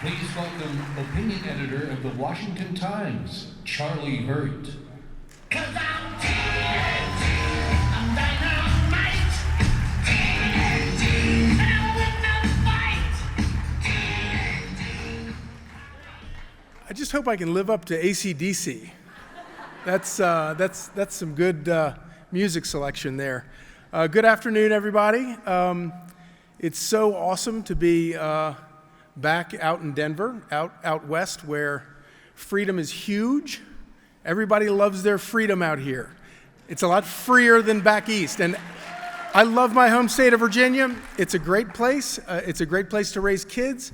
Please welcome opinion editor of the Washington Times, Charlie Hurt. 'Cause I'm TNT, I'm dynamite, TNT, and I'll win the fight, TNT. I just hope I can live up to AC/DC. That's some good music selection there. Good afternoon, everybody. It's so awesome to be back out in Denver, out west, where freedom is huge. Everybody loves their freedom out here. It's a lot freer than back east. And I love my home state of Virginia. It's a great place. It's a great place to raise kids.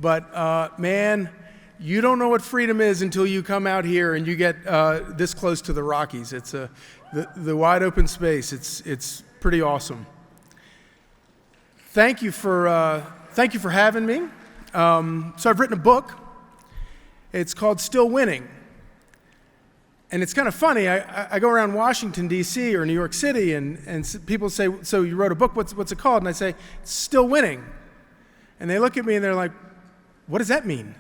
But man, you don't know what freedom is until you come out here and you get this close to the Rockies. It's the wide open space. It's pretty awesome. Thank you for having me. So I've written a book. It's called Still Winning. And it's kind of funny. I go around Washington, D.C. or New York City, and people say, so you wrote a book, what's it called? And I say, it's Still Winning. And they look at me and they're like, what does that mean?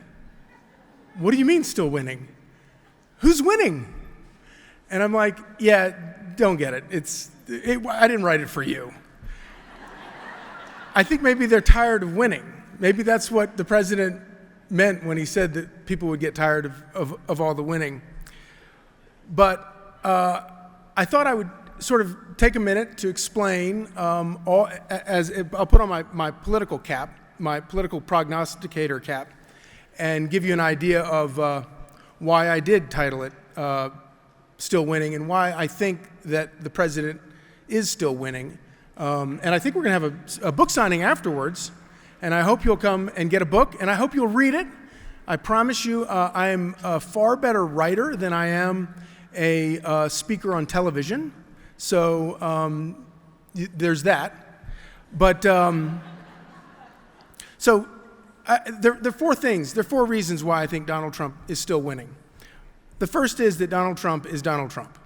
What do you mean still winning? Who's winning? And I'm like, yeah, don't get it. I didn't write it for you. I think maybe they're tired of winning. Maybe that's what the president meant when he said that people would get tired of all the winning. But I thought I would sort of take a minute to explain, I'll put on my political cap, my political prognosticator cap, and give you an idea of why I did title it Still Winning and why I think that the president is still winning. And I think we're going to have a book signing afterwards. And I hope you'll come and get a book, and I hope you'll read it. I promise you, I am a far better writer than I am a speaker on television. So there's that. But there are four things. There are four reasons why I think Donald Trump is still winning. The first is that Donald Trump is Donald Trump.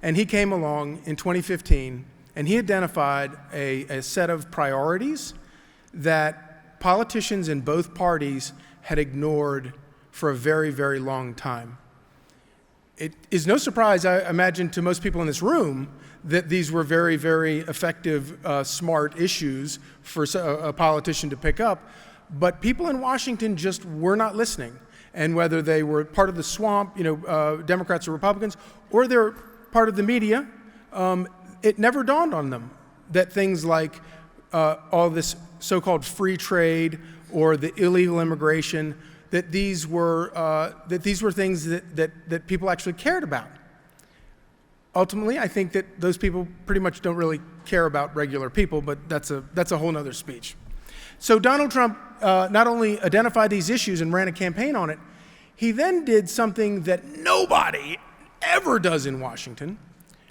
And he came along in 2015, and he identified a set of priorities that politicians in both parties had ignored for a very, very long time. It is no surprise, I imagine, to most people in this room that these were very, very effective, smart issues for a politician to pick up. But people in Washington just were not listening. And whether they were part of the swamp, Democrats or Republicans, or they're part of the media, it never dawned on them that things like all this so-called free trade or the illegal immigration, that these were things that people actually cared about. Ultimately, I think that those people pretty much don't really care about regular people, but that's a whole nother speech. So Donald Trump not only identified these issues and ran a campaign on it, he then did something that nobody ever does in Washington,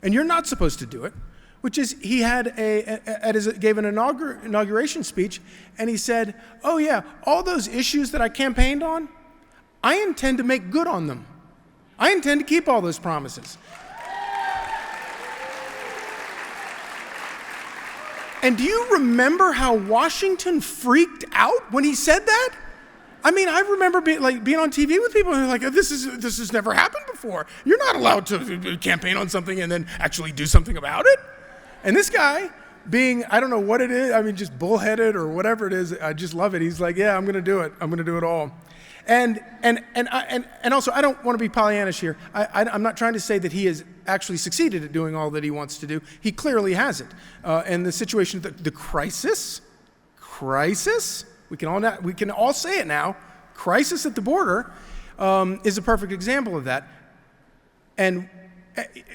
and you're not supposed to do it, which is he gave an inauguration speech, and he said, oh yeah, all those issues that I campaigned on, I intend to make good on them. I intend to keep all those promises. And do you remember how Washington freaked out when he said that? I mean, I remember being on TV with people who are like, this has never happened before. You're not allowed to campaign on something and then actually do something about it. And this guy, being, I don't know what it is, I mean, just bullheaded or whatever it is, I just love it. He's like, yeah, I'm going to do it. I'm going to do it all. And also, I don't want to be Pollyannish here. I'm not trying to say that he has actually succeeded at doing all that he wants to do. He clearly hasn't. And the situation, the crisis, we can all say it now, crisis at the border is a perfect example of that. And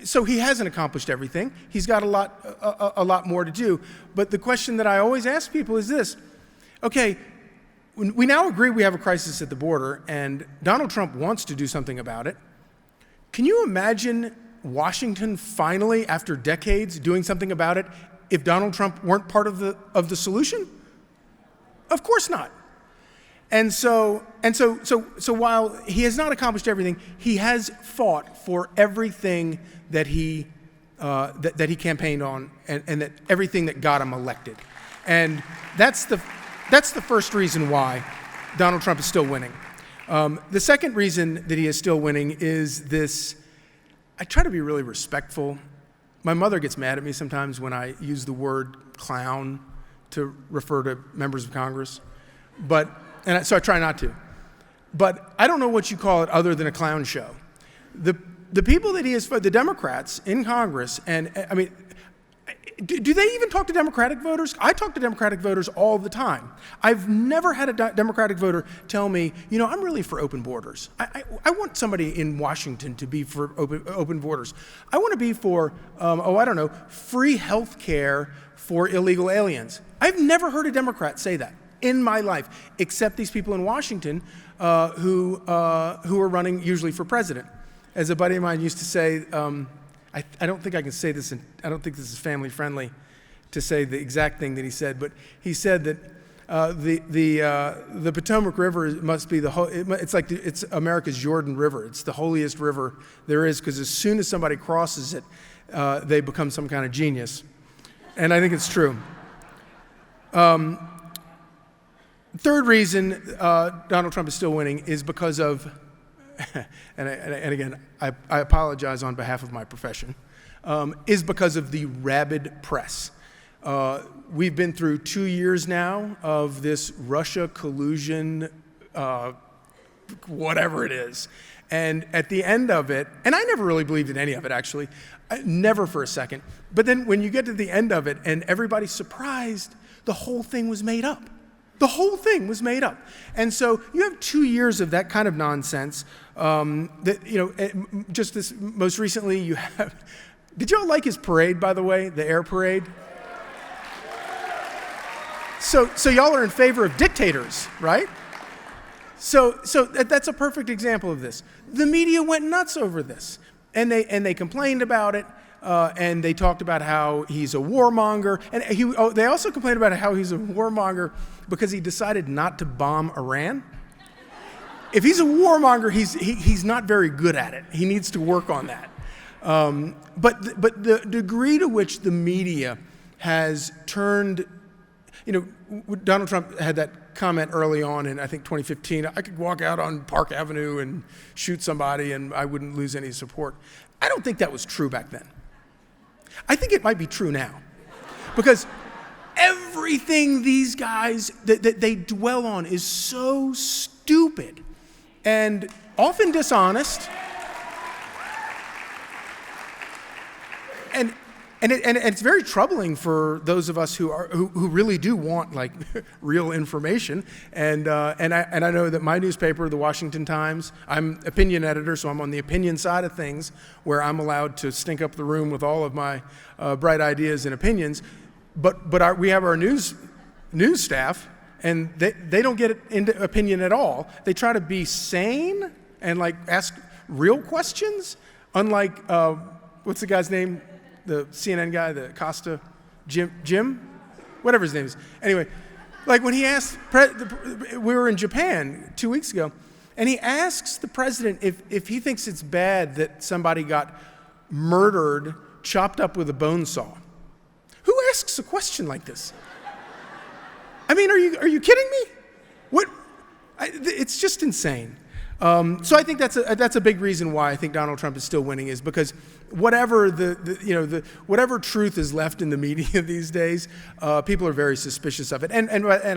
so he hasn't accomplished everything. He's got a lot more to do. But the question that I always ask people is this: okay, we now agree we have a crisis at the border, and Donald Trump wants to do something about it. Can you imagine Washington finally, after decades, doing something about it if Donald Trump weren't part of the solution? Of course not. And so while he has not accomplished everything, he has fought for everything that he campaigned on, and that everything that got him elected. And that's the first reason why Donald Trump is still winning. The second reason that he is still winning is this. I try to be really respectful. My mother gets mad at me sometimes when I use the word clown to refer to members of Congress, so I try not to. But I don't know what you call it other than a clown show. The people that he has, the Democrats in Congress, and I mean, do they even talk to Democratic voters? I talk to Democratic voters all the time. I've never had a Democratic voter tell me, I'm really for open borders. I want somebody in Washington to be for open borders. I want to be for, free health care for illegal aliens. I've never heard a Democrat say that in my life, except these people in Washington who are running usually for president. As a buddy of mine used to say, I don't think I can say this, and I don't think this is family friendly to say the exact thing that he said, but he said that the Potomac River must be it's America's Jordan River. It's the holiest river there is, because as soon as somebody crosses it, they become some kind of genius. And I think it's true. Third reason Donald Trump is still winning is because of, and again, I apologize on behalf of my profession, is because of the rabid press. We've been through 2 years now of this Russia collusion, whatever it is. And at the end of it, and I never really believed in any of it, actually, never for a second. But then when you get to the end of it and everybody's surprised, the whole thing was made up. The whole thing was made up. And so you have 2 years of that kind of nonsense. Just this most recently you have, did y'all like his parade, by the way, the air parade? So y'all are in favor of dictators, right? So that's a perfect example of this. The media went nuts over this, and they complained about it. And they talked about how he's a warmonger. And they also complained about how he's a warmonger because he decided not to bomb Iran. If he's a warmonger, he's not very good at it. He needs to work on that. But the degree to which the media has turned, Donald Trump had that comment early on in, I think, 2015, I could walk out on Park Avenue and shoot somebody and I wouldn't lose any support. I don't think that was true back then. I think it might be true now, because everything these guys that they dwell on is so stupid and often dishonest, and it's very troubling for those of us who really do want like real information. And I know that my newspaper, the Washington Times, I'm opinion editor, so I'm on the opinion side of things, where I'm allowed to stink up the room with all of my bright ideas and opinions. But we have our news staff, and they don't get into opinion at all. They try to be sane and like ask real questions, unlike what's the guy's name? The CNN guy, the Costa, Jim, whatever his name is. Anyway, like when he asked, we were in Japan 2 weeks ago, and he asks the president if he thinks it's bad that somebody got murdered, chopped up with a bone saw. Who asks a question like this? I mean, are you kidding me? What? It's just insane. So I think that's a big reason why I think Donald Trump is still winning, is because whatever whatever truth is left in the media these days, people are very suspicious of it, and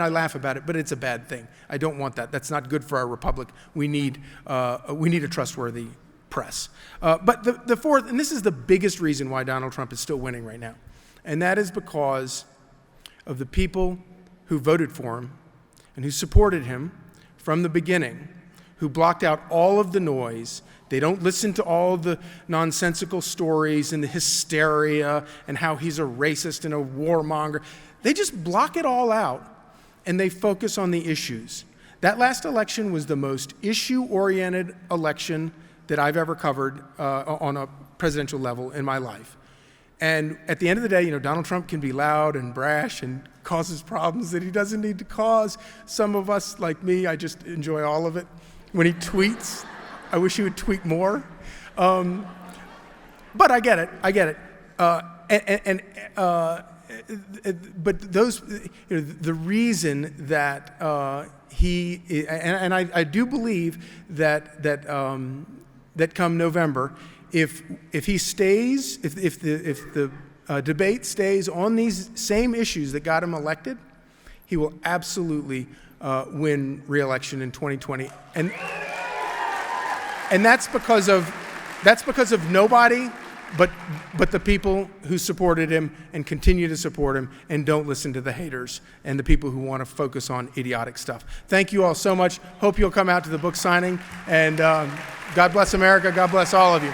I laugh about it, but it's a bad thing. I don't want that. That's not good for our republic. We need a trustworthy press. But the fourth, and this is the biggest reason why Donald Trump is still winning right now, and that is because of the people who voted for him and who supported him from the beginning, who blocked out all of the noise. They don't listen to all the nonsensical stories and the hysteria and how he's a racist and a warmonger. They just block it all out, and they focus on the issues. That last election was the most issue-oriented election that I've ever covered on a presidential level in my life. And at the end of the day, Donald Trump can be loud and brash and causes problems that he doesn't need to cause. Some of us, like me, I just enjoy all of it. When he tweets, I wish he would tweet more. But I get it. but those, the reason that I do believe that come November, if he stays, if the debate stays on these same issues that got him elected, he will absolutely win re-election in 2020, and that's because of nobody but the people who supported him and continue to support him and don't listen to the haters and the people who want to focus on idiotic stuff. Thank you all so much. Hope you'll come out to the book signing, and God bless America. God bless all of you.